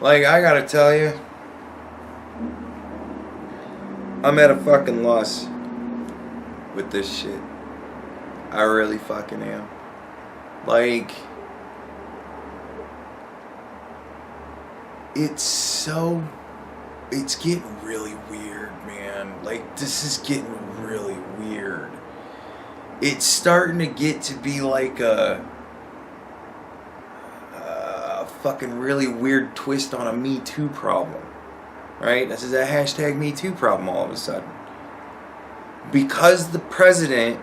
Like, I gotta tell you, I'm at a fucking loss with this shit. I really fucking am. Like, it's getting really weird, man. Like, this is getting really weird. It's starting to get to be like a fucking really weird twist on a Me Too problem. Right? This is a hashtag Me Too problem all of a sudden. Because the president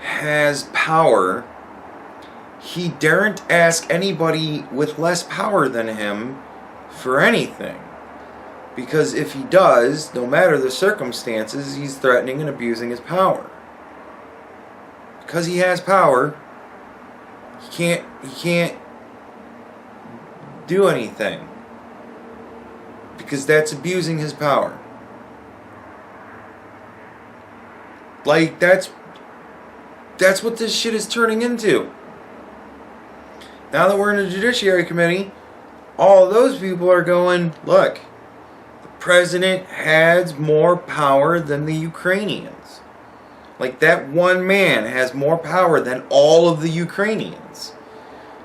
has power, he daren't ask anybody with less power than him for anything. Because if he does, no matter the circumstances, he's threatening and abusing his power. Because he has power, he can't do anything. Because that's abusing his power. Like, that's what this shit is turning into. Now that we're in the Judiciary Committee, all of those people are going, look, the president has more power than the Ukrainians. Like, that one man has more power than all of the Ukrainians.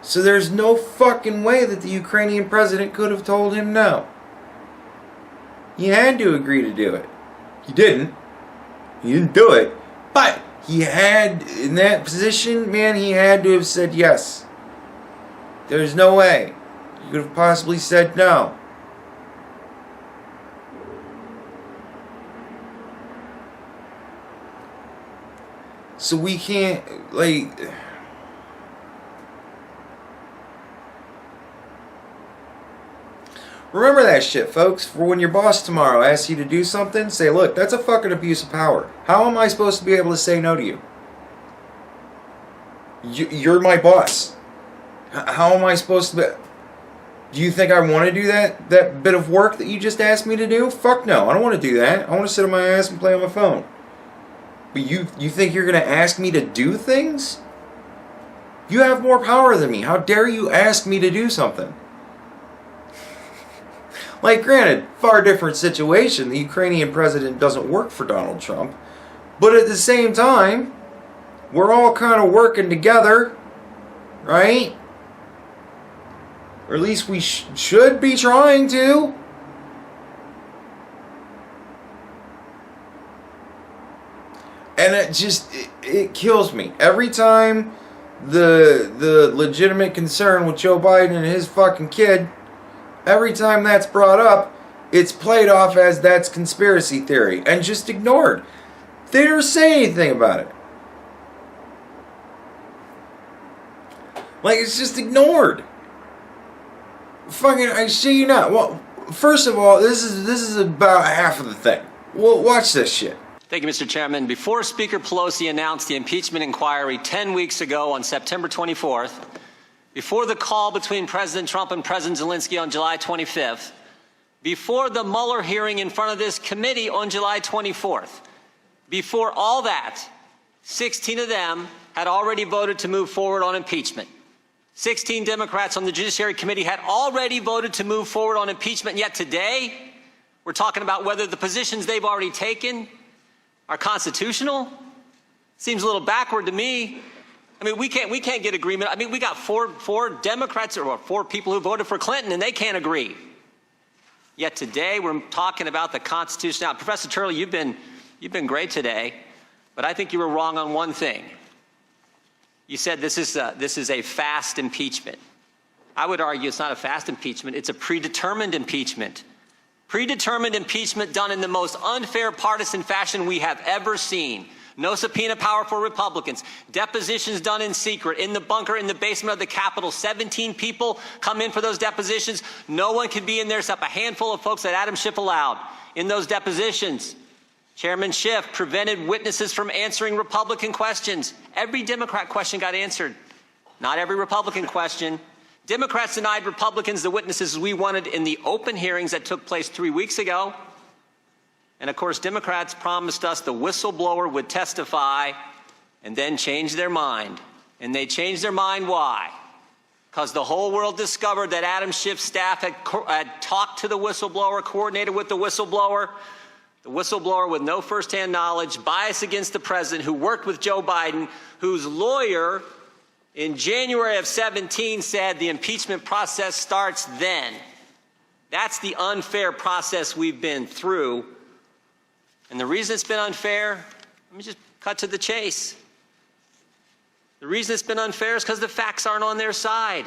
So there's no fucking way that the Ukrainian president could have told him no. He had to agree to do it. He didn't. He didn't do it. But he had, in that position, man, he had to have said yes. There's no way. He could have possibly said no. So we can't, like... Remember that shit, folks. For when your boss tomorrow asks you to do something, say, look, that's a fucking abuse of power. How am I supposed to be able to say no to you? You're my boss. How am I supposed to be... Do you think I want to do that bit of work that you just asked me to do? Fuck no, I don't want to do that. I want to sit on my ass and play on my phone. But you think you're going to ask me to do things? You have more power than me. How dare you ask me to do something? Like, granted, far different situation. The Ukrainian president doesn't work for Donald Trump. But at the same time, we're all kind of working together, right? Or at least we should be trying to. And it kills me. Every time the legitimate concern with Joe Biden and his fucking kid, every time that's brought up, it's played off as that's conspiracy theory and just ignored. They never say anything about it. Like, it's just ignored. Fucking, I shit you not. Well, first of all, this is about half of the thing. Well, watch this shit. Thank you, Mr. Chairman. Before Speaker Pelosi announced the impeachment inquiry 10 weeks ago on September 24th, before the call between President Trump and President Zelensky on July 25th, before the Mueller hearing in front of this committee on July 24th, before all that, 16 of them had already voted to move forward on impeachment. 16 Democrats on the Judiciary Committee had already voted to move forward on impeachment, yet today we're talking about whether the positions they've already taken are constitutional. Seems a little backward to me. I mean, we can't get agreement. I mean, we got four Democrats or four people who voted for Clinton, and they can't agree. Yet today we're talking about the Constitution. Now, Professor Turley, you've been great today, but I think you were wrong on one thing. You said this is a fast impeachment. I would argue it's not a fast impeachment. It's a predetermined impeachment. Predetermined impeachment done in the most unfair partisan fashion we have ever seen. No subpoena power for Republicans. Depositions done in secret, in the bunker, in the basement of the Capitol. 17 people come in for those depositions. No one could be in there except a handful of folks that Adam Schiff allowed in those depositions. Chairman Schiff prevented witnesses from answering Republican questions. Every Democrat question got answered. Not every Republican question. Democrats denied Republicans the witnesses we wanted in the open hearings that took place 3 weeks ago. And of course, Democrats promised us the whistleblower would testify and then change their mind. And they changed their mind. Why? because the whole world discovered that Adam Schiff's staff had talked to the whistleblower, coordinated with the whistleblower with no firsthand knowledge, bias against the president, who worked with Joe Biden, whose lawyer in January of 17 said the impeachment process starts then. That's the unfair process we've been through. And the reason it's been unfair, let me just cut to the chase. The reason it's been unfair is because the facts aren't on their side.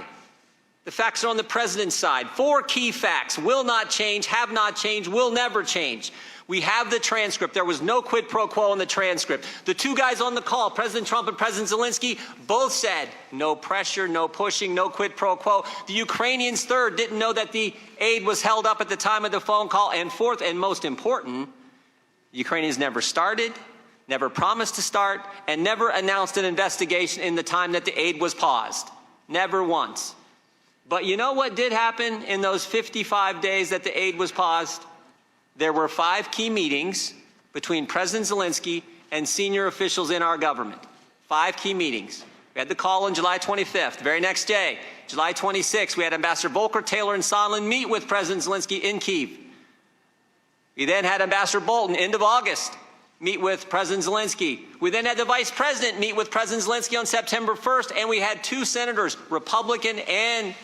The facts are on the president's side. 4 key facts: will not change, have not changed, will never change. We have the transcript. There was no quid pro quo in the transcript. The 2 guys on the call, President Trump and President Zelensky, both said no pressure, no pushing, no quid pro quo. The Ukrainians, third, didn't know that the aid was held up at the time of the phone call. And fourth, and most important, the Ukrainians never started, never promised to start, and never announced an investigation in the time that the aid was paused. Never once. But you know what did happen in those 55 days that the aid was paused? There were 5 key meetings between President Zelensky and senior officials in our government. 5 key meetings. We had the call on July 25th. The very next day, July 26th, we had Ambassador Volker, Taylor, and Sondland meet with President Zelensky in Kyiv. We then had Ambassador Bolton, end of August, meet with President Zelensky. We then had the Vice President meet with President Zelensky on September 1st, and we had 2 senators, Republican and,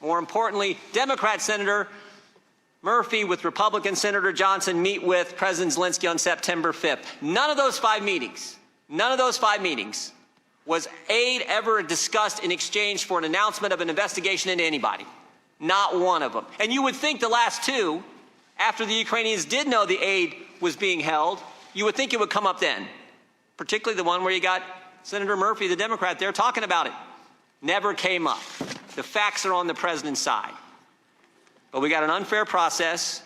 more importantly, Democrat Senator Murphy with Republican Senator Johnson, meet with President Zelensky on September 5th. None of those 5 meetings was aid ever discussed in exchange for an announcement of an investigation into anybody. Not one of them. And you would think the last 2, after the Ukrainians did know the aid was being held, you would think it would come up then. Particularly the one where you got Senator Murphy, the Democrat, there talking about it. Never came up. The facts are on the president's side. But we got an unfair process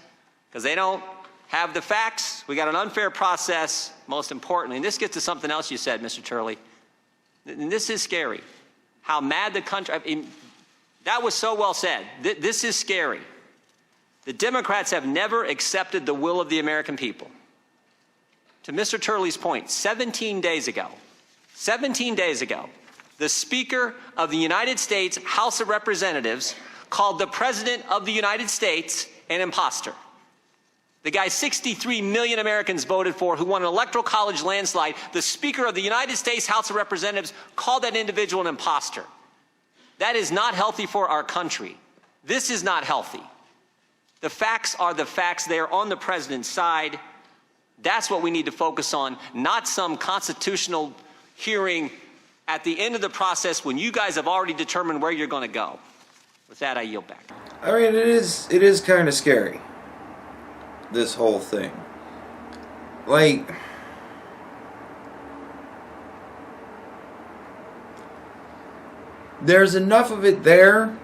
because they don't have the facts. We got an unfair process, most importantly. And this gets to something else you said, Mr. Turley. And this is scary. How mad the country, I mean, that was so well said. This is scary. The Democrats have never accepted the will of the American people. To Mr. Turley's point, 17 days ago, the Speaker of the United States House of Representatives called the President of the United States an imposter. The guy 63 million Americans voted for, who won an electoral college landslide, the Speaker of the United States House of Representatives called that individual an imposter. That is not healthy for our country. This is not healthy. The facts are the facts. They are on the president's side. That's what we need to focus on, not some constitutional hearing at the end of the process when you guys have already determined where you're going to go. With that, I yield back. I mean, it is kind of scary, this whole thing. Like, there's enough of it there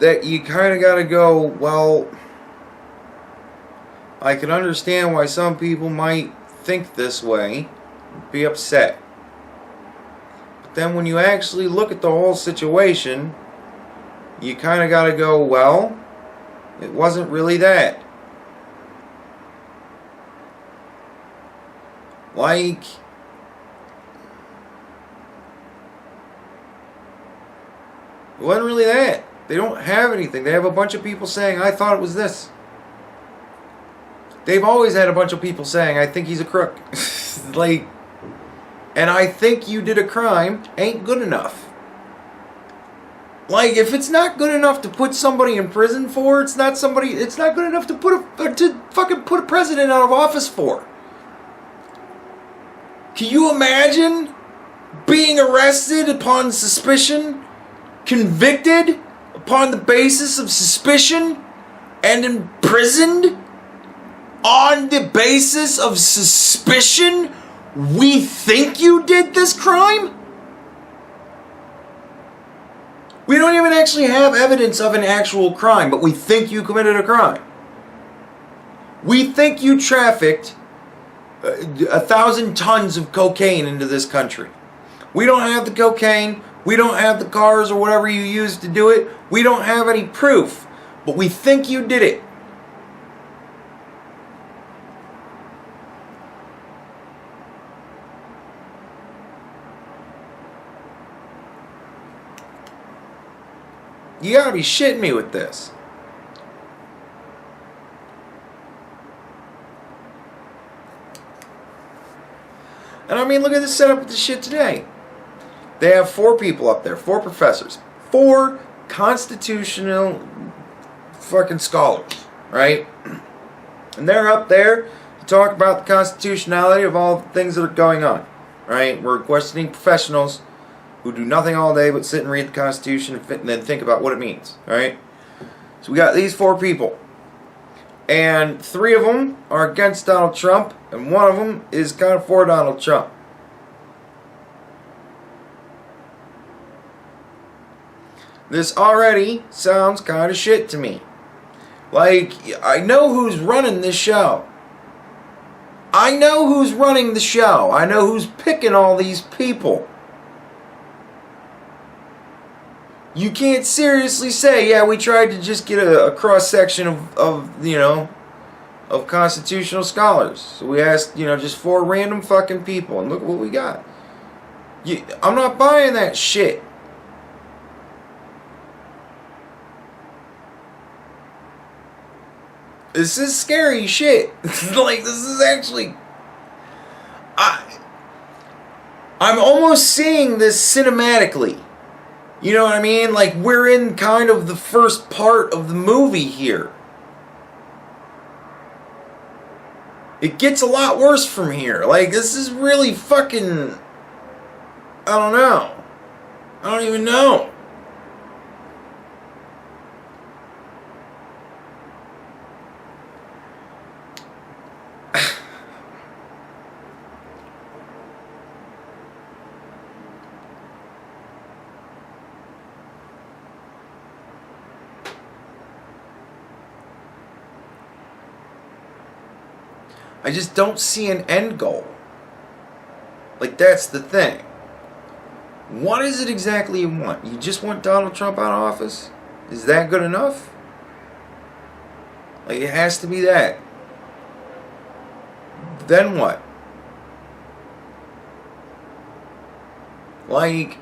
that you kind of got to go, well, I can understand why some people might think this way, be upset. But then when you actually look at the whole situation, you kind of got to go, well, it wasn't really that. Like, it wasn't really that. They don't have anything. They have a bunch of people saying, I thought it was this. They've always had a bunch of people saying, I think he's a crook. Like, and I think you did a crime ain't good enough. Like, if it's not good enough to put somebody in prison for, it's not good enough to fucking put a president out of office for. Can you imagine being arrested upon suspicion, convicted upon the basis of suspicion, and imprisoned on the basis of suspicion? We think you did this crime? We don't even actually have evidence of an actual crime, but we think you committed a crime. We think you trafficked 1,000 tons of cocaine into this country. We don't have the cocaine. We don't have the cars or whatever you used to do it. We don't have any proof, but we think you did it. you gotta be shitting me with this. And I mean, look at the setup of the shit today. They have 4 people up there, 4 professors, 4 constitutional fucking scholars, right? And they're up there to talk about the constitutionality of all the things that are going on, right? We're questioning professionals who do nothing all day but sit and read the Constitution and then think about what it means, right? So we got these 4 people. And 3 of them are against Donald Trump, and 1 of them is kind of for Donald Trump. This already sounds kind of shit to me. Like, I know who's running this show. I know who's running the show. I know who's picking all these people. You can't seriously say, yeah, we tried to just get a cross-section of constitutional scholars. So we asked, just 4 random fucking people, and look what we got. I'm not buying that shit. This is scary shit. Like, this is actually... I'm almost seeing this cinematically. You know what I mean? Like, we're in kind of the first part of the movie here. It gets a lot worse from here. Like, this is really fucking... I don't know. I don't even know. I just don't see an end goal. Like, that's the thing. What is it exactly you want? You just want Donald Trump out of office? Is that good enough? Like, it has to be that. Then what? Like,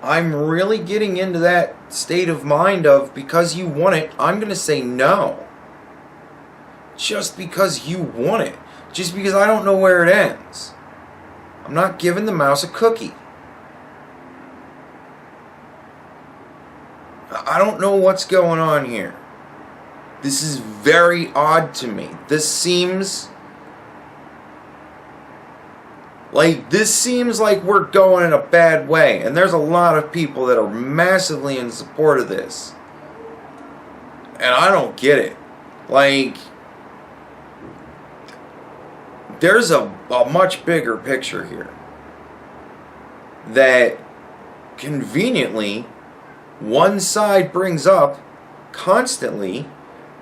I'm really getting into that state of mind of, because you want it, I'm going to say no. Just because you want it. Just because I don't know where it ends. I'm not giving the mouse a cookie. I don't know what's going on here. This is very odd to me. This seems like we're going in a bad way. And there's a lot of people that are massively in support of this. And I don't get it. Like, there's a much bigger picture here that conveniently one side brings up constantly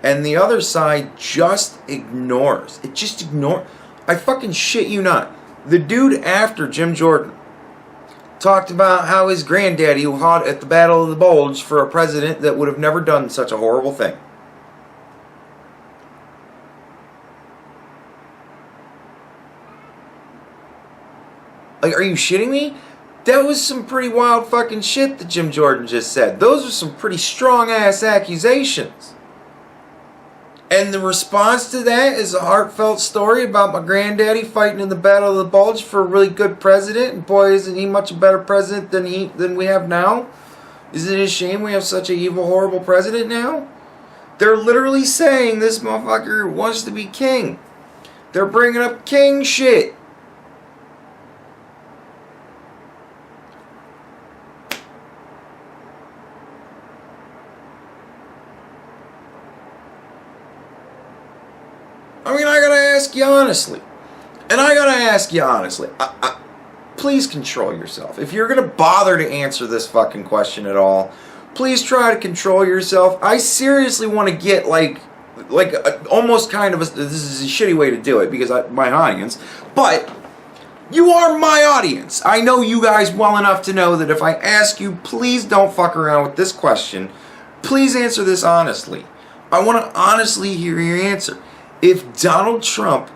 and the other side just ignores. It just ignores. I fucking shit you not. The dude after Jim Jordan talked about how his granddaddy fought at the Battle of the Bulge for a president that would have never done such a horrible thing. Like, are you shitting me? That was some pretty wild fucking shit that Jim Jordan just said. Those are some pretty strong-ass accusations. And the response to that is a heartfelt story about my granddaddy fighting in the Battle of the Bulge for a really good president. And boy, isn't he much a better president than we have now? Isn't it a shame we have such an evil, horrible president now? They're literally saying this motherfucker wants to be king. They're bringing up king shit. I mean, I gotta ask you honestly. And I gotta ask you honestly. Please control yourself. If you're gonna bother to answer this fucking question at all, please try to control yourself. I seriously want to get almost kind of this is a shitty way to do it because my audience, but you are my audience. I know you guys well enough to know that if I ask you, please don't fuck around with this question. Please answer this honestly. I want to honestly hear your answer. If Donald Trump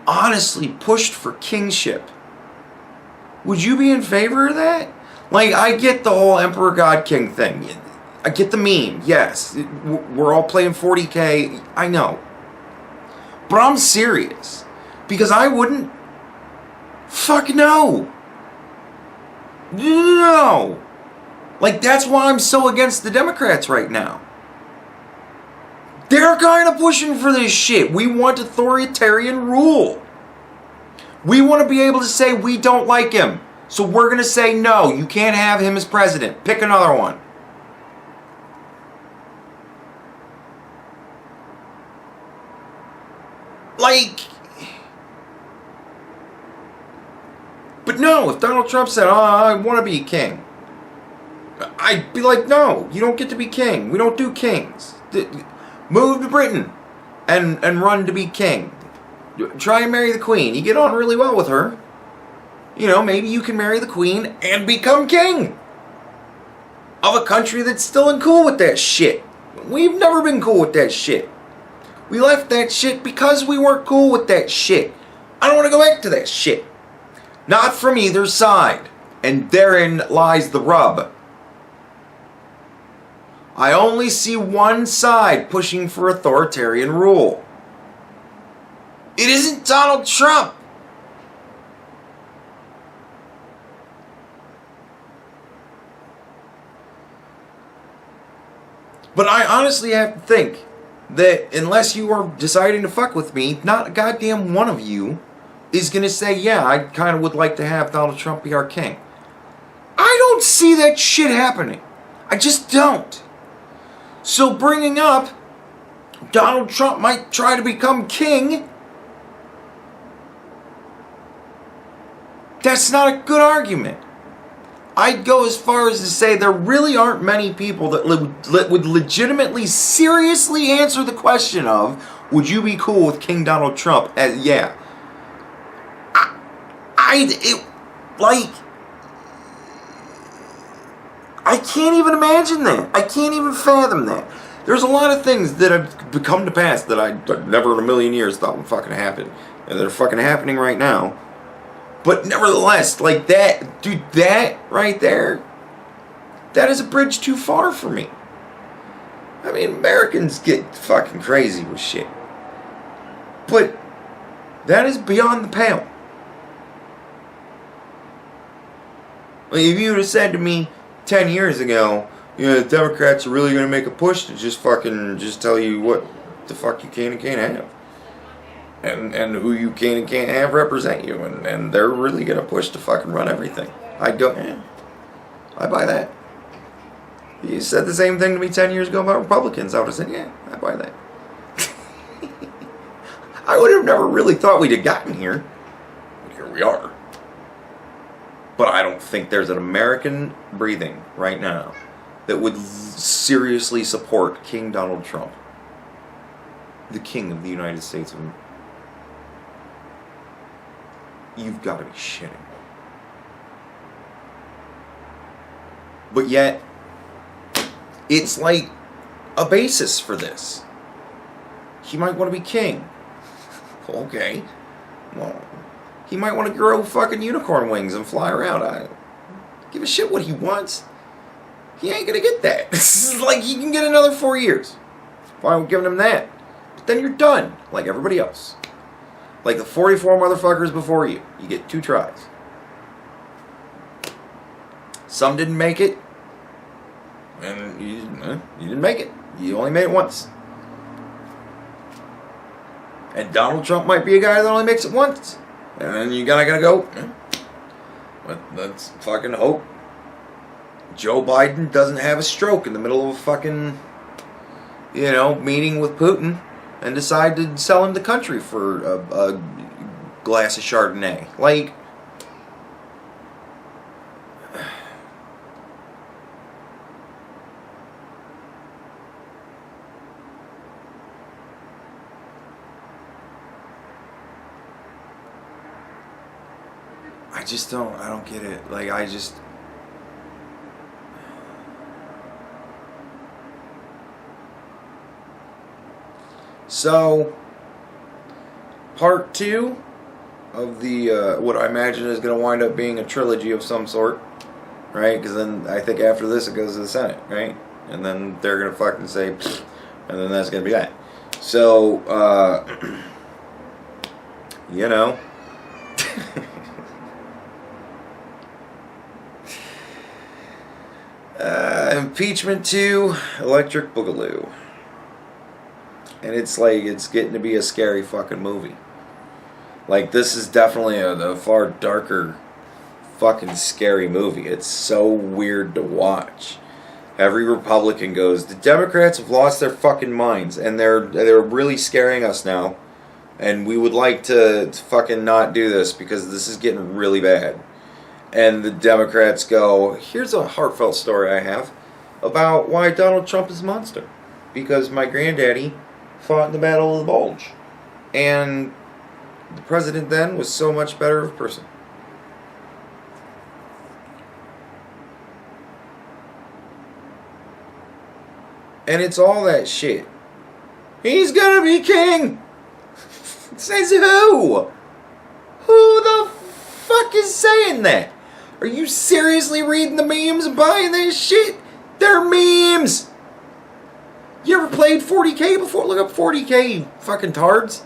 honestly pushed for kingship, would you be in favor of that? Like, I get the whole Emperor God King thing. I get the meme. Yes, we're all playing 40K. I know. But I'm serious. Because I wouldn't. Fuck no. No. Like, that's why I'm so against the Democrats right now. They're kind of pushing for this shit. We want authoritarian rule. We want to be able to say we don't like him. So we're going to say no, you can't have him as president. Pick another one. Like... But no, if Donald Trump said, I want to be king, I'd be like, no, you don't get to be king. We don't do kings. Move to Britain and run to be king. Try and marry the queen. You get on really well with her. You know, maybe you can marry the queen and become king of a country that's still cool with that shit. We've never been cool with that shit. We left that shit because we weren't cool with that shit. I don't want to go back to that shit. Not from either side. And therein lies the rub. I only see one side pushing for authoritarian rule. It isn't Donald Trump. But I honestly have to think that unless you are deciding to fuck with me, not a goddamn one of you is going to say, yeah, I kind of would like to have Donald Trump be our king. I don't see that shit happening. I just don't. So bringing up Donald Trump might try to become king, that's not a good argument. I'd go as far as to say there really aren't many people that would legitimately, seriously answer the question of, would you be cool with King Donald Trump? Yeah. I can't even imagine that. I can't even fathom that. There's a lot of things that have come to pass that I never in a million years thought would fucking happen. And they're fucking happening right now. But nevertheless, like that, dude, that right there, that is a bridge too far for me. I mean, Americans get fucking crazy with shit. But that is beyond the pale. Like, if you would have said to me 10 years ago, you know, the Democrats are really going to make a push to just tell you what the fuck you can and can't have. And who you can and can't have represent you. And they're really going to push to fucking run everything. I'd go, I buy that. You said the same thing to me 10 years ago about Republicans. I would have said, yeah, I buy that. I would have never really thought we'd have gotten here. But here we are. But I don't think there's an American breathing right now that would seriously support King Donald Trump, the King of the United States of America. You've got to be shitting. But yet, it's like a basis for this. He might want to be king. Okay. Well, he might want to grow fucking unicorn wings and fly around. I give a shit what he wants. He ain't gonna get that. This is like he can get another 4 years. Why am I giving him that? But then you're done, like everybody else. Like the 44 motherfuckers before you. You get 2 tries. Some didn't make it. And you didn't make it. You only made it once. And Donald Trump might be a guy that only makes it once. And then you gotta go. Let's fucking hope Joe Biden doesn't have a stroke in the middle of a fucking, meeting with Putin and decide to sell him the country for a glass of Chardonnay. Like, I don't get it. Like, So, part 2 of the, what I imagine is going to wind up being a trilogy of some sort, right? Because then I think after this it goes to the Senate, right? And then they're gonna fucking say, pfft, and then that's gonna be that. So, you know. Impeachment 2, Electric Boogaloo. And it's like, it's getting to be a scary fucking movie. Like, this is definitely a far darker fucking scary movie. It's so weird to watch. Every Republican goes, the Democrats have lost their fucking minds, and they're really scaring us now. And we would like to fucking not do this because this is getting really bad. And the Democrats go, here's a heartfelt story I have about why Donald Trump is a monster. Because my granddaddy fought in the Battle of the Bulge. And the president then was so much better of a person. And it's all that shit. He's gonna be king! Says who? Who the fuck is saying that? Are you seriously reading the memes and buying this shit? They're memes! You ever played 40K before? Look up 40K, fucking tards.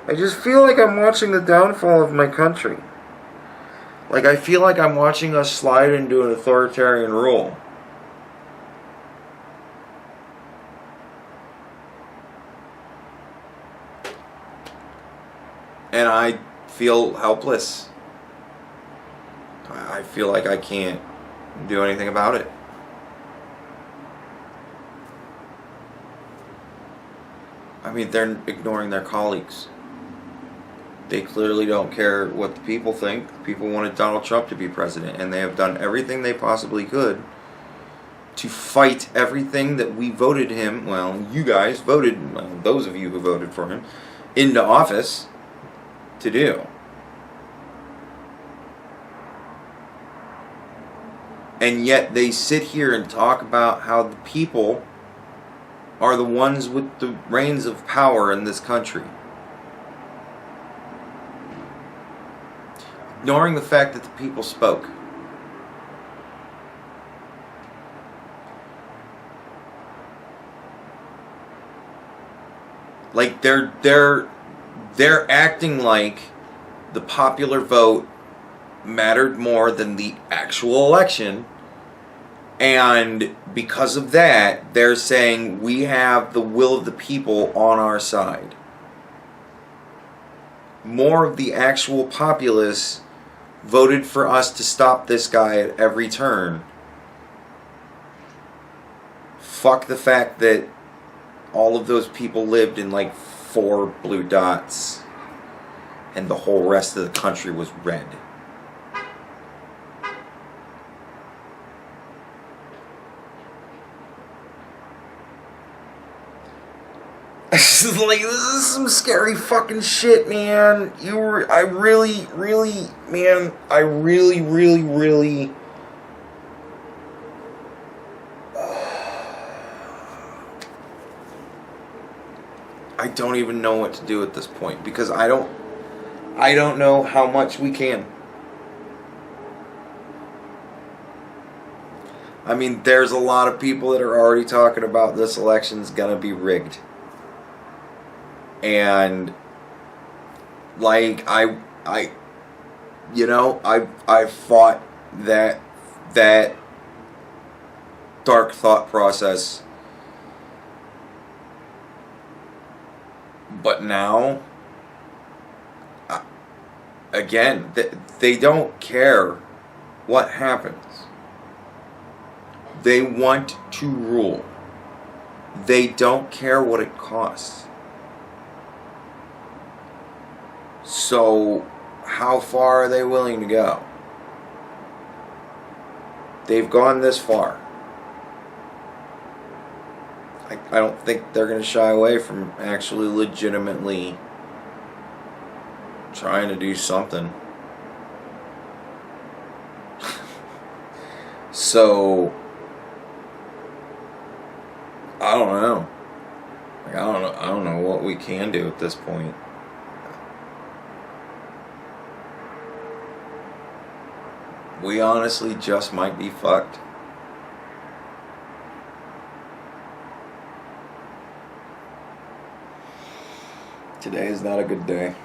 I just feel like I'm watching the downfall of my country. Like, I feel like I'm watching us slide into an authoritarian rule. And I feel helpless. I feel like I can't do anything about it. I mean, they're ignoring their colleagues. They clearly don't care what the people think. People wanted Donald Trump to be president, and they have done everything they possibly could to fight everything that we voted him, well, you guys voted, well, those of you who voted for him, into office to do. And yet they sit here and talk about how the people are the ones with the reins of power in this country. Ignoring the fact that the people spoke. Like they're acting like the popular vote mattered more than the actual election, and because of that, they're saying we have the will of the people on our side. More of the actual populace voted for us to stop this guy at every turn. Fuck the fact that all of those people lived in like 4 blue dots and the whole rest of the country was red. Like, this is some scary fucking shit, man. I really I don't even know what to do at this point, because I don't know how much we can. I mean, there's a lot of people that are already talking about this election's gonna be rigged. And like I fought that dark thought process, but now again, they don't care what happens. They want to rule. They don't care what it costs. So, how far are they willing to go? They've gone this far. I don't think they're going to shy away from actually legitimately trying to do something. So I don't know. Like, I don't know what we can do at this point. We honestly just might be fucked. Today is not a good day.